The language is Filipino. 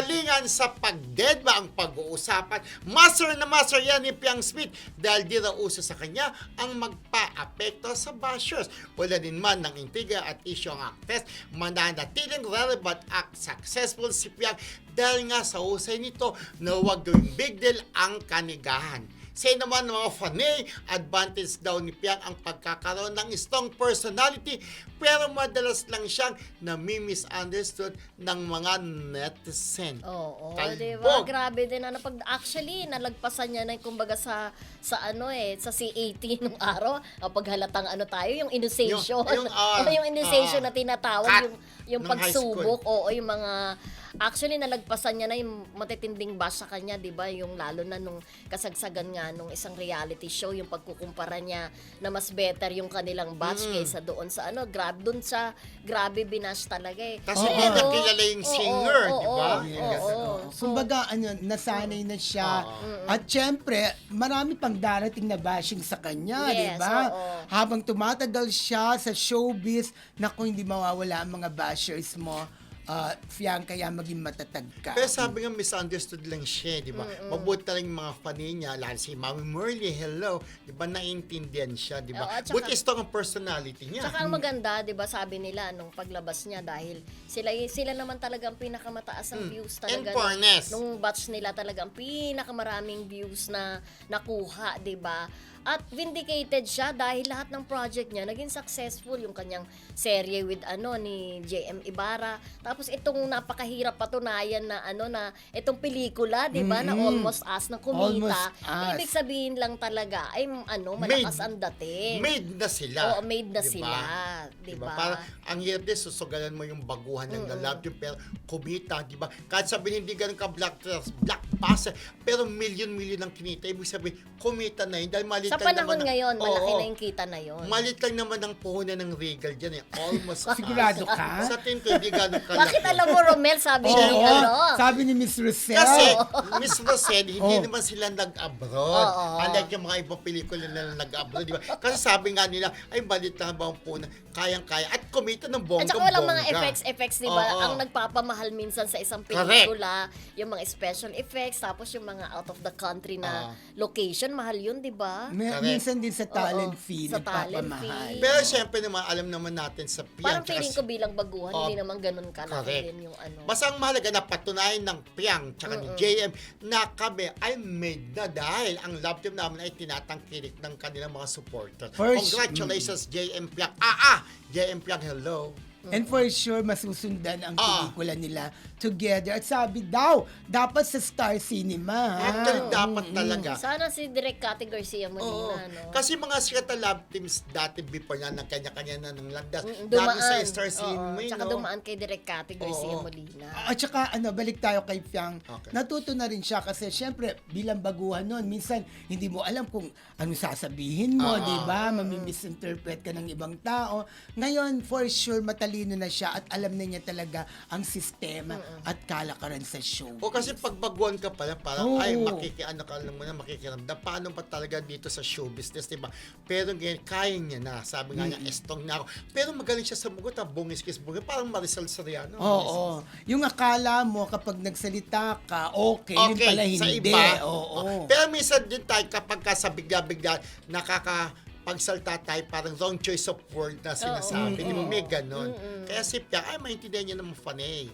Galingan sa pagdedma ang pag-uusapan. Master na master yan ni Piang Smith dahil di raw uso sa kanya ang magpa-apekto sa bashers. Wala din man ng intriga at isyu ang actress, mananatiling relevant at successful si Piang dahil nga sa husay nito na huwag gawing big deal ang kanigahan. Say naman ng mga fanay, advantage daw ni Piang ang pagkakaroon ng strong personality pero madalas lang siyang nami-misunderstood ng mga netizen. Oo, Talbog. diba? Grabe din na actually nalagpasan niya na kumbaga sa sa C80 nung araw, kapag halatang tayo, yung initiation. Yung initiation na tinatawag, yung pagsubok, yung mga actually nalagpasan niya na yung matitinding bash sa kanya, 'di ba? Yung lalo na nung kasagsagan nga nung isang reality show, yung pagkukumpara niya na mas better yung kanilang batch kaysa doon sa grabe binash talaga eh. Kasi hindi nakilala yung singer, di ba? Kumbaga, nasanay na siya. At syempre, marami pang darating na bashing sa kanya, di ba? Habang tumatagal siya sa showbiz, naku, hindi mawawala ang mga bashers mo. Piang, kaya maging matatag ka. Pero sabi nga misunderstood lang siya, di ba? Mabuti na lang yung mga fanay niya, lalo si Mami Merly, hello, di ba, naintindihan siya, di ba? Buti strong ang personality niya. Tsaka ang maganda, di ba, sabi nila nung paglabas niya dahil sila naman talaga ang pinakamataas ang views talaga. In fairness. Nung batch nila talaga ang pinakamaraming views na nakuha, di ba? At vindicated siya dahil lahat ng project niya naging successful, yung kanyang serye with ni JM Ibarra. Tapos itong napakahirap patunayan na na itong pelikula, 'di ba, na Almost Us na kumita. Ibig sabihin lang talaga ay malakas ang dating. Made na sila. Oo, made na sila, 'di ba? Parang ang hirap din susugalan mo yung baguhan ng love yung pero kumita, 'di ba? Kahit sabihin hindi ganun ka blockbuster, pero million ang kinita. Ibig sabihin kumita na yun dahil maliit sa panahon ngayon, malaki na yung kita na yun. Malit lang naman ang puhunan ng Regal dyan eh. Almost. Sigurado ka? Sa tingin ko, hindi gano'ng kalaki. Bakit alam mo, Romel, sabi ni sabi ni Miss Rosel. Kasi, Miss Rosel, hindi naman sila nag-abroad. Unlike yung mga ibang pelikula na nag-abroad, di ba? Kasi sabi nga nila, ay malit lang ba ang puhunan? Kayang-kaya. At kumita ng bonggang-bongga. At saka walang mga effects, di ba? Ang nagpapamahal minsan sa isang pelikula, yung mga special effects, tapos yung mga out of the country na location, mahal yun, di ba? Minsan din sa talent fee, sa talent nagpapamahal. fee. Pero siyempre naman, alam naman natin sa Piang. Parang feeling ko bilang baguhan, hindi naman ganun kalaki din yung Basta ang mahalaga na patunayan ng Piang tsaka ni JM na kami ay made na dahil ang love team namin ay tinatangkilik ng kanilang mga supporters. Congratulations, JM Piang. JM Piang, hello. And for sure, masusundan ang pelikula nila together. At sabi daw, dapat sa Star Cinema. Actually, dapat talaga. Sana si Direk Cathy Garcia Molina, no? Kasi mga sikat na love teams dati before na ng kanya-kanya na ng landas. Dumaan. Dami sa Star Cinema. Tsaka dumaan kay Direk Cathy Garcia Molina. At saka, balik tayo kay Piang. Okay. Natuto na rin siya kasi syempre, bilang baguhan nun, minsan hindi mo alam kung anong sasabihin mo, di ba? Mamimisinterpret ka ng ibang tao. Ngayon, for sure, matalino na siya at alam na niya talaga ang sistema at kalakaran sa show. O kasi pagbaguan ka pala, parang ay makikiramdam. Paano pa talaga dito sa show business, diba? Pero ngayon, kaya niya na. Sabi nga niya, estong na ako. Pero magaling siya sa mugot, bungis-kis-bungis. Parang Maricel Soriano. Oo. Yung akala mo kapag nagsalita ka, okay, yun pala sa hindi. iba. Oo. Pero minsan din tayo kapag sa bigla-bigla pagsalta tayo, parang wrong choice of word na sinasabi. Di ba? May ganon. Kaya si Piang, ay maintindihan niya naman fanay.